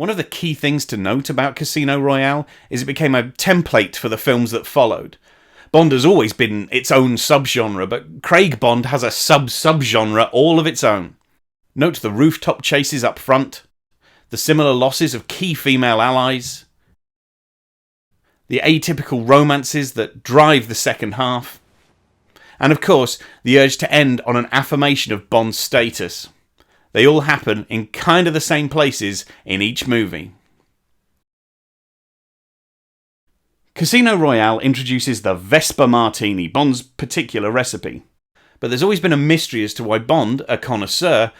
One of the key things to note about Casino Royale is it became a template for the films that followed. Bond has always been its own subgenre, but Craig Bond has a sub-subgenre all of its own. Note the rooftop chases up front, the similar losses of key female allies, the atypical romances that drive the second half, and of course, the urge to end on an affirmation of Bond's status. They all happen in kind of the same places in each movie. Casino Royale introduces the Vesper Martini, Bond's particular recipe. But there's always been a mystery as to why Bond, a connoisseur,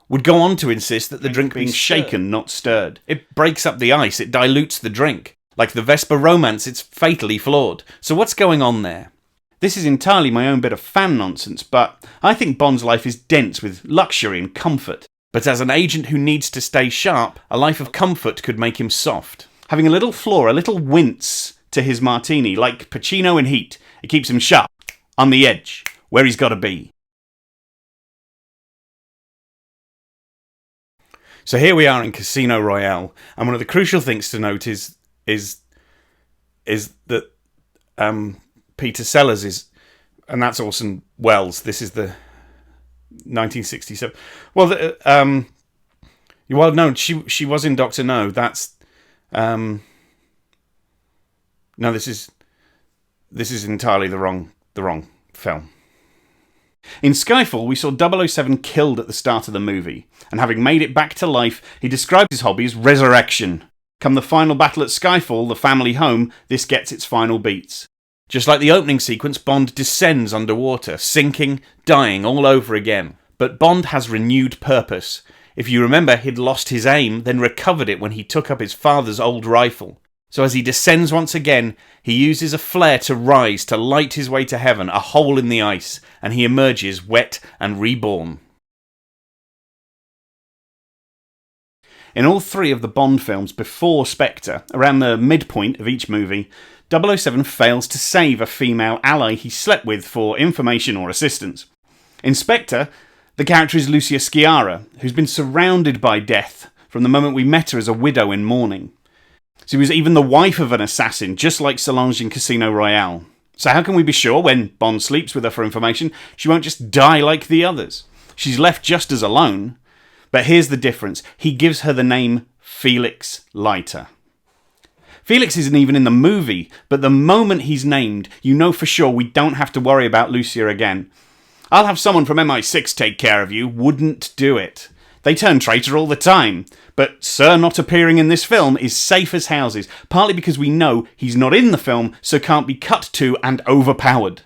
would go on to insist that the drink be shaken, not stirred. It breaks up the ice, it dilutes the drink. Like the Vesper romance, it's fatally flawed. So what's going on there? This is entirely my own bit of fan nonsense, but I think Bond's life is dense with luxury and comfort. But as an agent who needs to stay sharp, a life of comfort could make him soft. Having a little flaw, a little wince to his martini, like Pacino in Heat, it keeps him sharp, on the edge, where he's got to be. So here we are in Casino Royale, and one of the crucial things to note is that Peter Sellers is, and that's Orson Welles. This is the 1967. Well, no, she was in Doctor No. That's no, this is entirely the wrong film. In Skyfall, we saw 007 killed at the start of the movie, and having made it back to life, he described his hobby as resurrection. Come the final battle at Skyfall, the family home, this gets its final beats. Just like the opening sequence, Bond descends underwater, sinking, dying all over again. But Bond has renewed purpose. If you remember, he'd lost his aim, then recovered it when he took up his father's old rifle. So as he descends once again, he uses a flare to rise, to light his way to heaven, a hole in the ice, and he emerges wet and reborn. In all three of the Bond films before Spectre, around the midpoint of each movie, 007 fails to save a female ally he slept with for information or assistance. In Spectre, the character is Lucia Sciarra, who's been surrounded by death from the moment we met her as a widow in mourning. She was even the wife of an assassin, just like Solange in Casino Royale. So how can we be sure, when Bond sleeps with her for information, she won't just die like the others? She's left just as alone. But here's the difference. He gives her the name Felix Leiter. Felix isn't even in the movie, but the moment he's named, you know for sure we don't have to worry about Lucia again. I'll have someone from MI6 take care of you wouldn't do it. They turn traitor all the time. But Sir not appearing in this film is safe as houses, partly because we know he's not in the film, so can't be cut to and overpowered.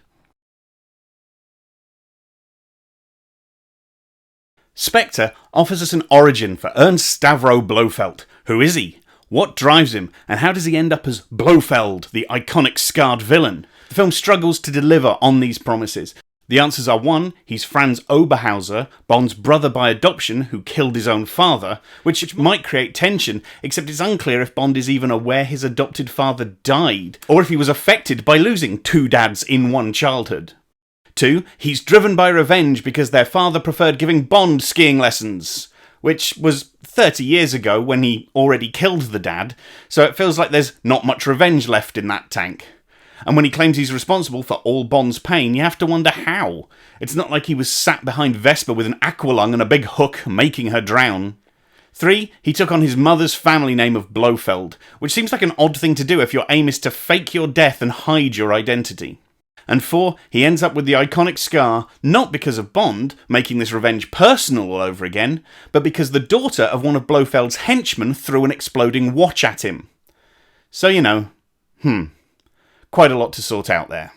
Spectre offers us an origin for Ernst Stavro Blofeld. Who is he? What drives him? And how does he end up as Blofeld, the iconic scarred villain? The film struggles to deliver on these promises. The answers are 1, he's Franz Oberhauser, Bond's brother by adoption who killed his own father, which might create tension, except it's unclear if Bond is even aware his adopted father died, or if he was affected by losing 2 dads in one childhood. 2, he's driven by revenge because their father preferred giving Bond skiing lessons, which was 30 years ago when he already killed the dad, so it feels like there's not much revenge left in that tank. And when he claims he's responsible for all Bond's pain, you have to wonder how. It's not like he was sat behind Vesper with an aqualung and a big hook making her drown. 3, he took on his mother's family name of Blofeld, which seems like an odd thing to do if your aim is to fake your death and hide your identity. And 4, he ends up with the iconic scar, not because of Bond, making this revenge personal all over again, but because the daughter of one of Blofeld's henchmen threw an exploding watch at him. So, quite a lot to sort out there.